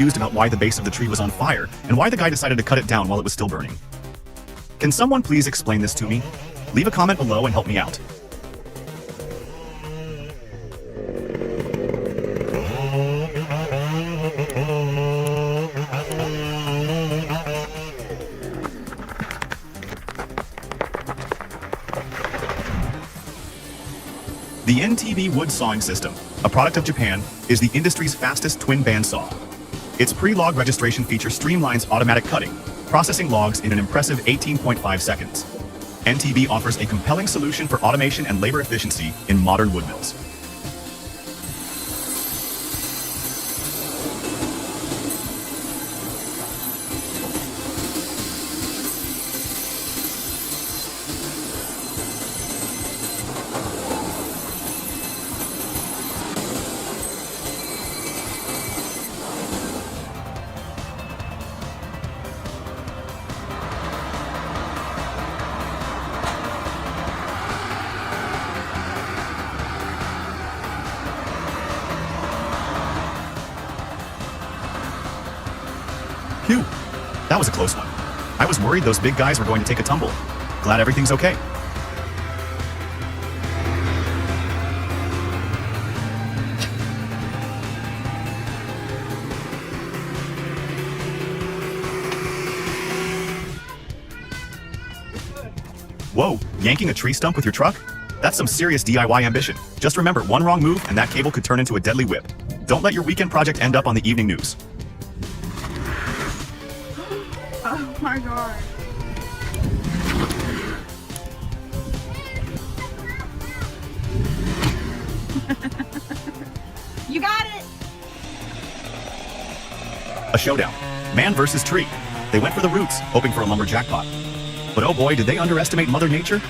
confused about why the base of the tree was on fire and why the guy decided to cut it down while it was still burning. Can someone please explain this to me? Leave a comment below and help me out. The NTB wood sawing system, a product of Japan, is the industry's fastest twin band saw. Its pre-log registration feature streamlines automatic cutting, processing logs in an impressive 18.5 seconds. NTB offers a compelling solution for automation and labor efficiency in modern wood mills. Phew, that was a close one. I was worried those big guys were going to take a tumble. Glad everything's okay. Whoa, yanking a tree stump with your truck? That's some serious DIY ambition. Just remember, one wrong move and that cable could turn into a deadly whip. Don't let your weekend project end up on the evening news. Oh my god. You got it! A showdown. Man versus tree. They went for the roots, hoping for a lumber jackpot. But oh boy, did they underestimate Mother Nature?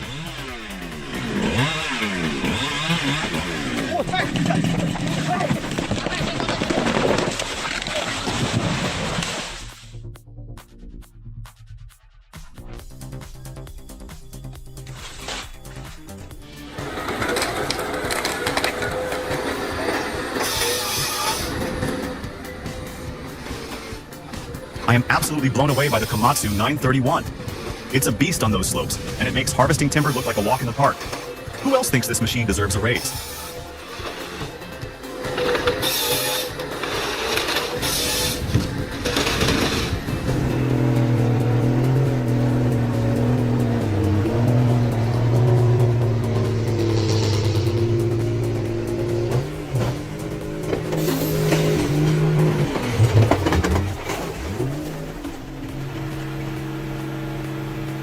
I am absolutely blown away by the Komatsu 931. It's a beast on those slopes, and it makes harvesting timber look like a walk in the park. Who else thinks this machine deserves a raise?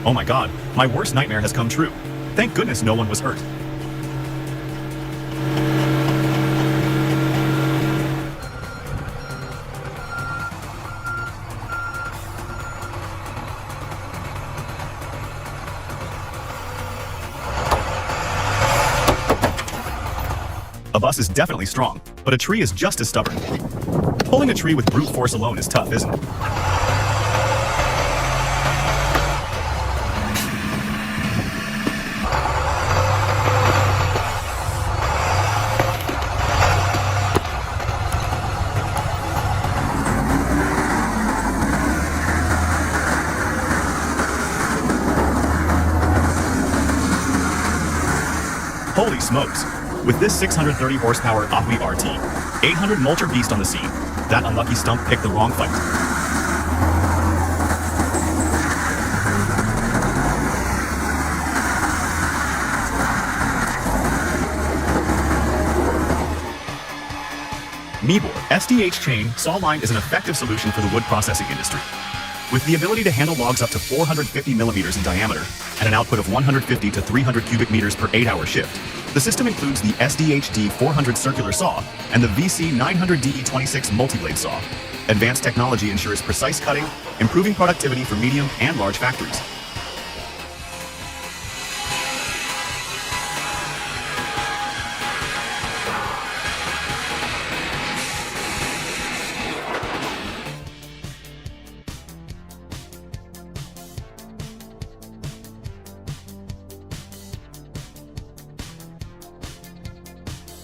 Oh my god, my worst nightmare has come true. Thank goodness no one was hurt. A bus is definitely strong, but a tree is just as stubborn. Pulling a tree with brute force alone is tough, isn't it? Holy smokes! With this 630 horsepower Akui RT, 800 mulcher beast on the scene, that unlucky stump picked the wrong fight. Meebor SDH chain saw line is an effective solution for the wood processing industry. With the ability to handle logs up to 450 millimeters in diameter and an output of 150 to 300 cubic meters per 8-hour shift, the system includes the SDH-D 400 circular saw and the VC 900DE26 multi-blade saw. Advanced technology ensures precise cutting, improving productivity for medium and large factories.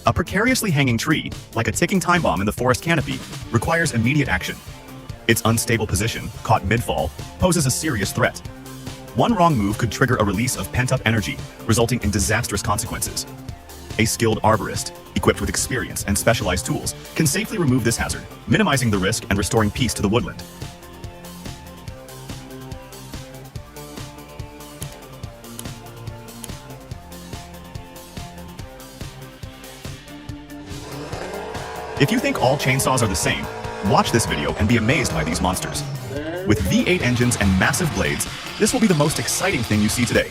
A precariously hanging tree, like a ticking time bomb in the forest canopy, requires immediate action. Its unstable position, caught mid-fall, poses a serious threat. One wrong move could trigger a release of pent-up energy, resulting in disastrous consequences. A skilled arborist, equipped with experience and specialized tools, can safely remove this hazard, minimizing the risk and restoring peace to the woodland. If you think all chainsaws are the same, watch this video and be amazed by these monsters. With V8 engines and massive blades, this will be the most exciting thing you see today.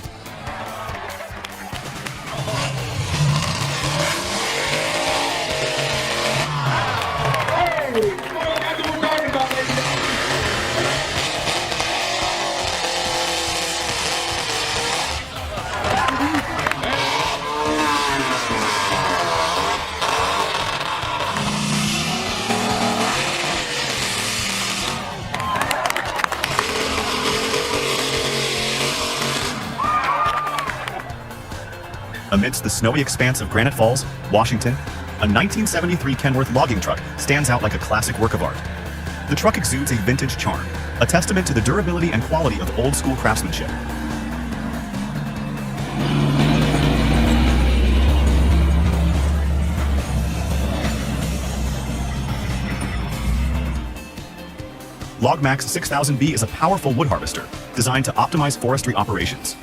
Amidst the snowy expanse of Granite Falls, Washington, a 1973 Kenworth logging truck stands out like a classic work of art. The truck exudes a vintage charm, a testament to the durability and quality of old-school craftsmanship. LogMax 6000B is a powerful wood harvester designed to optimize forestry operations.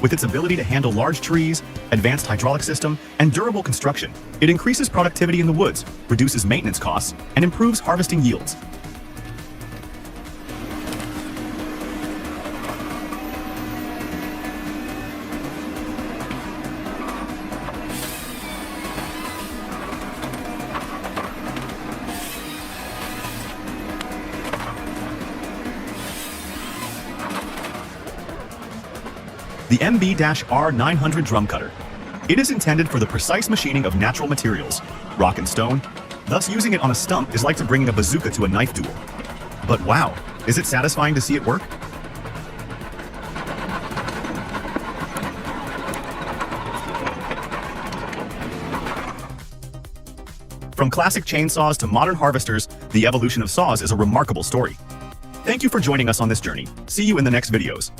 With its ability to handle large trees, advanced hydraulic system, and durable construction, it increases productivity in the woods, reduces maintenance costs, and improves harvesting yields. The MB-R900 drum cutter. It is intended for the precise machining of natural materials, rock and stone. Thus, using it on a stump is like to bringing a bazooka to a knife duel. But wow, is it satisfying to see it work? From classic chainsaws to modern harvesters, the evolution of saws is a remarkable story. Thank you for joining us on this journey. See you in the next videos.